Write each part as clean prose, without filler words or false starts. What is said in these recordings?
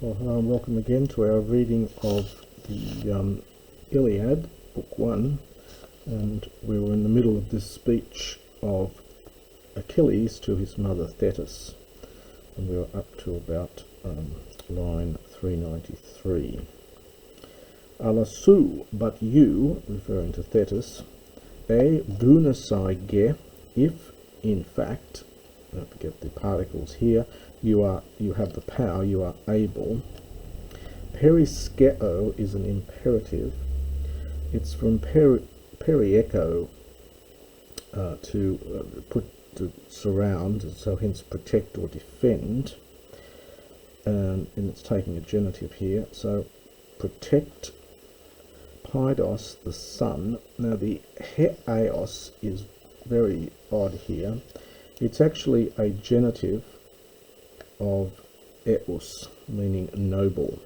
Well, hello and welcome again to our reading of the Iliad, Book 1, and we were in the middle of this speech of Achilles to his mother Thetis, and we were up to about line 393. Alasu, but you, referring to Thetis, dunasai ge, if in fact, don't forget the particles here, you have the power, you are able. Periskeo is an imperative. It's from perieko, to surround, so hence protect or defend, and it's taking a genitive here. So protect Paidos, the sun. Now the heaios is very odd here. It's actually a genitive of eos, meaning noble.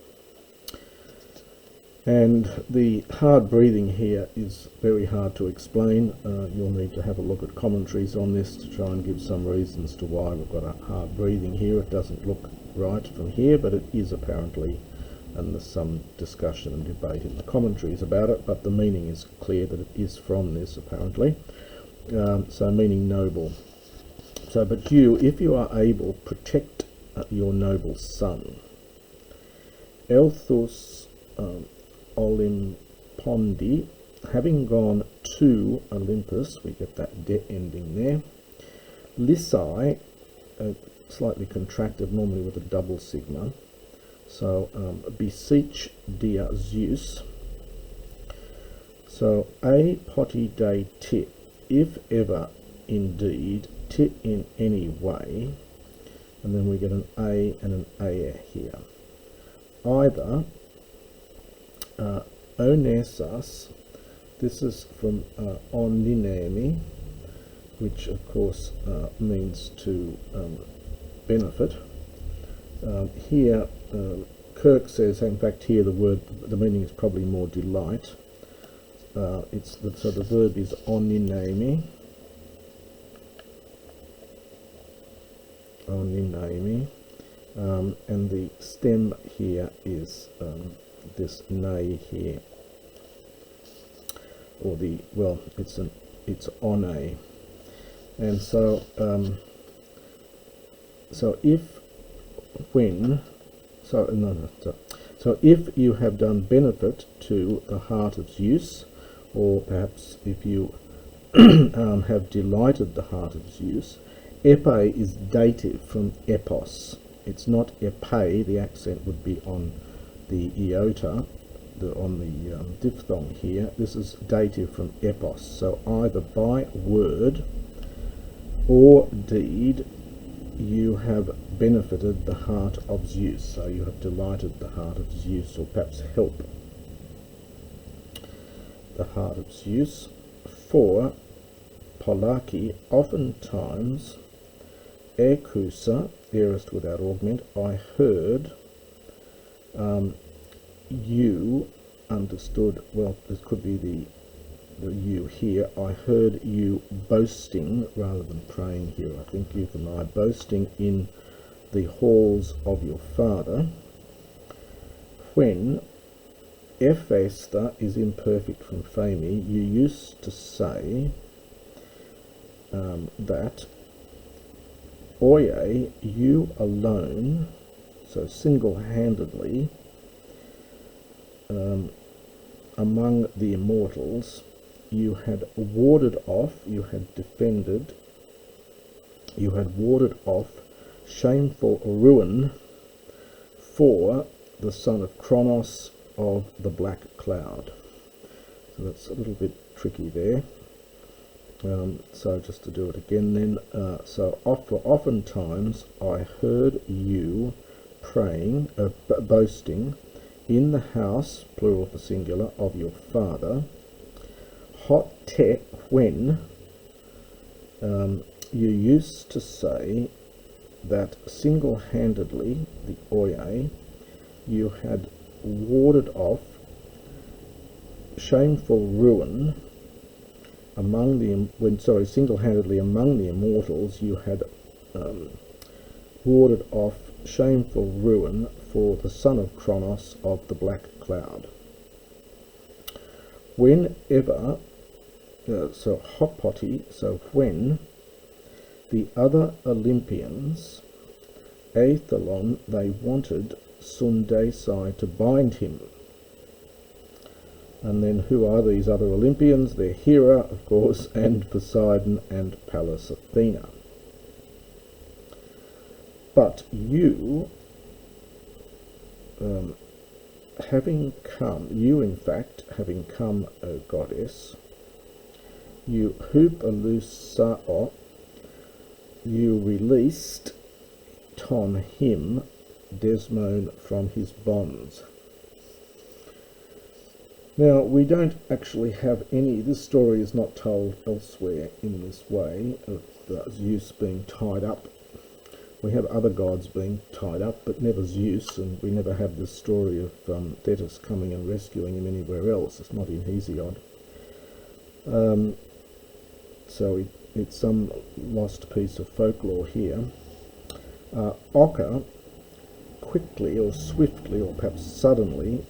And the hard breathing here is very hard to explain. You'll need to have a look at commentaries on this to try and give some reasons to why we've got a hard breathing here. It doesn't look right from here, but it is apparently, and there's some discussion and debate in the commentaries about it, but the meaning is clear that it is from this apparently. So meaning noble. So, but you, if you are able, protect your noble son. Elthus Olympondi, having gone to Olympus, we get that de ending there. Lysae, slightly contracted, normally with a double sigma. So beseech dear Zeus. So a poti de tit, if ever indeed, tit in any way, and then we get an A and an A here. Either onesas, this is from oninemi, which of course means to benefit. Here Kirk says, in fact here the meaning is probably more delight. So the verb is oninemi. And the stem here is this nay here, or it's on a, and so if you have done benefit to the heart of Zeus, or perhaps if you have delighted the heart of Zeus. Epe is dative from epos. It's not epe, the accent would be on the iota, on the diphthong here. This is dative from epos. So either by word or deed you have benefited the heart of Zeus. So you have delighted the heart of Zeus, or perhaps help the heart of Zeus. For Polaki, oftentimes ekusa, aorist without augment, I heard, you understood, well, this could be the you here, I heard you boasting, rather than praying here, I think you can lie, boasting in the halls of your father, when ephesta is imperfect from fami, you used to say that oye, you alone, so single-handedly, among the immortals, you had warded off, you had defended, you had warded off shameful ruin for the son of Kronos of the black cloud. So that's a little bit tricky there. So just to do it again then, oftentimes I heard you praying, boasting in the house, plural for singular, of your father, hot te, when you used to say that single-handedly, the oye, you had warded off shameful ruin among single-handedly among the immortals, you had warded off shameful ruin for the son of Kronos of the black cloud. Whenever, so hopoti, so when the other Olympians, Aethelon, they wanted Sundasai to bind him. And then who are these other Olympians? They're Hera, of course, and Poseidon and Pallas Athena. But you, having come, having come, O goddess, you Hupalus-sao, you released him, Desmone, from his bonds. Now, we don't actually have any, this story is not told elsewhere in this way, of Zeus being tied up. We have other gods being tied up, but never Zeus, and we never have this story of Thetis coming and rescuing him anywhere else. It's not in Hesiod. So it's some lost piece of folklore here. Ocker, quickly or swiftly or perhaps suddenly,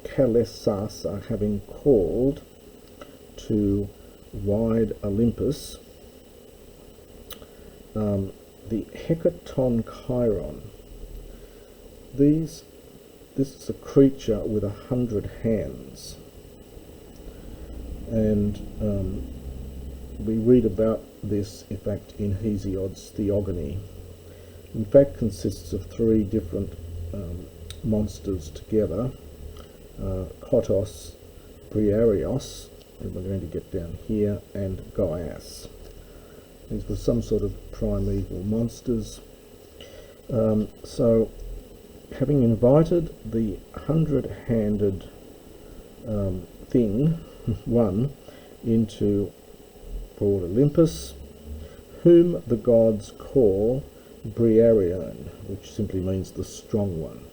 Kalesasa, having called to wide Olympus, the Hecaton Chiron. This is a creature with 100 hands, and we read about this, in fact, in Hesiod's Theogony. In fact, consists of 3 different monsters together. Kotos, Briareos, and we're going to get down here, and Gaius. These were some sort of primeval monsters. So, having invited the 100-handed thing, one, into broad Olympus, whom the gods call Briareon, which simply means the strong one.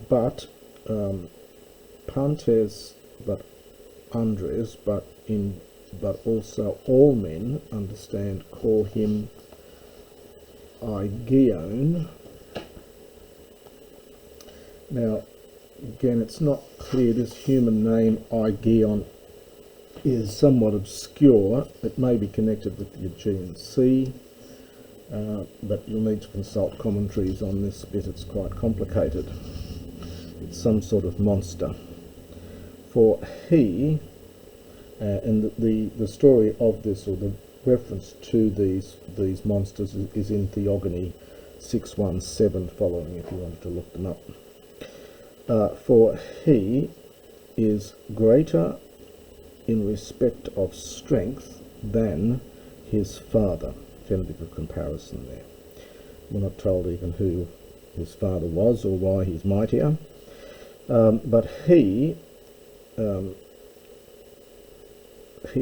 But Pantes, but Andres, but also all men understand, call him Aigeon. Now, again, it's not clear, this human name Aigeon is somewhat obscure. It may be connected with the Aegean Sea, but you'll need to consult commentaries on this bit, it's quite complicated. It's some sort of monster. For he, and the story of this, or the reference to these monsters, is in Theogony 617 following, if you wanted to look them up. For he is greater in respect of strength than his father. Again, a bit of comparison there. We're not told even who his father was or why he's mightier. But he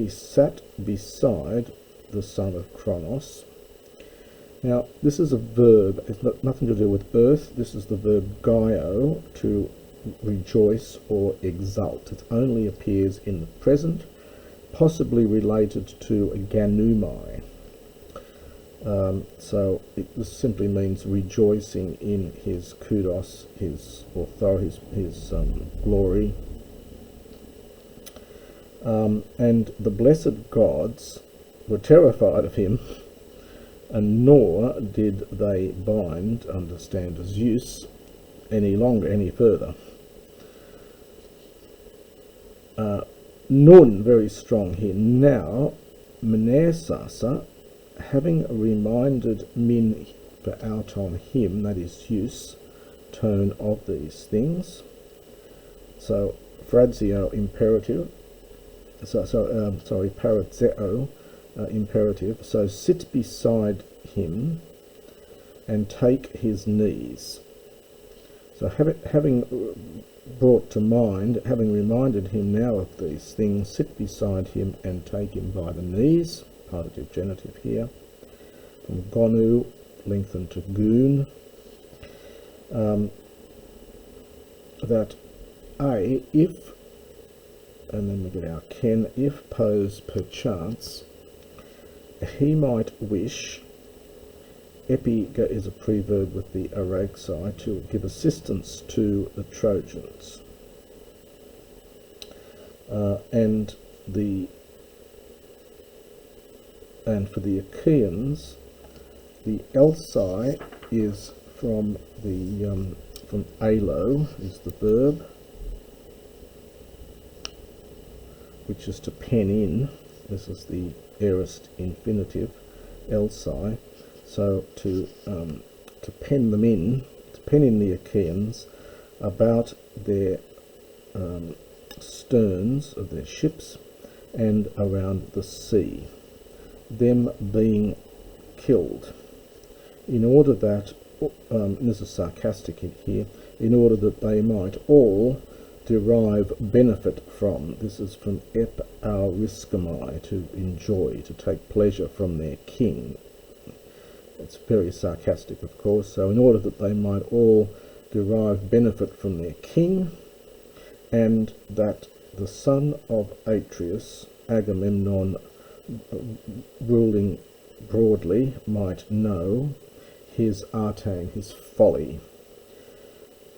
sat beside the son of Kronos. Now, this is a verb. It's nothing to do with earth. This is the verb gaio, to rejoice or exult. It only appears in the present, possibly related to ganumai. So this simply means rejoicing in his kudos, his authority, his glory. And the blessed gods were terrified of him, and nor did they bind, understand, Zeus any longer, any further. Nun, very strong here. Now, Mnesasa, having reminded Min for out on him, that is Zeus, tone of these things. So, Frazio imperative. Paratzeo imperative. So, sit beside him and take his knees. So, having brought to mind, having reminded him now of these things, sit beside him and take him by the knees. Partitive genitive here. From gonu, lengthened to goon. That a, if, and then we get our ken, if pose perchance, he might wish epi is a preverb with the araxi to give assistance to the Trojans. And for the Achaeans, the elsi is from alo is the verb, which is to pen in. This is the aorist infinitive, elsi. So to pen them in, to pen in the Achaeans about their sterns of their ships and around the sea, them being killed, in order that, this is sarcastic in here, in order that they might all derive benefit from, this is from ep auriskomai, to enjoy, to take pleasure from their king. It's very sarcastic, of course. So in order that they might all derive benefit from their king, and that the son of Atreus, Agamemnon, ruling broadly, might know his artang, his folly.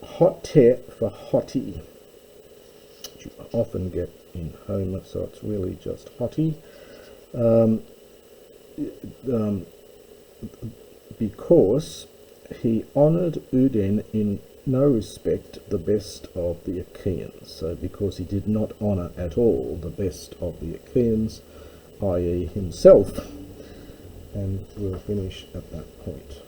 Hotte for haughty, which you often get in Homer, so it's really just haughty. Because he honoured Uden in no respect the best of the Achaeans. So because he did not honour at all the best of the Achaeans, i.e. himself. And we'll finish at that point.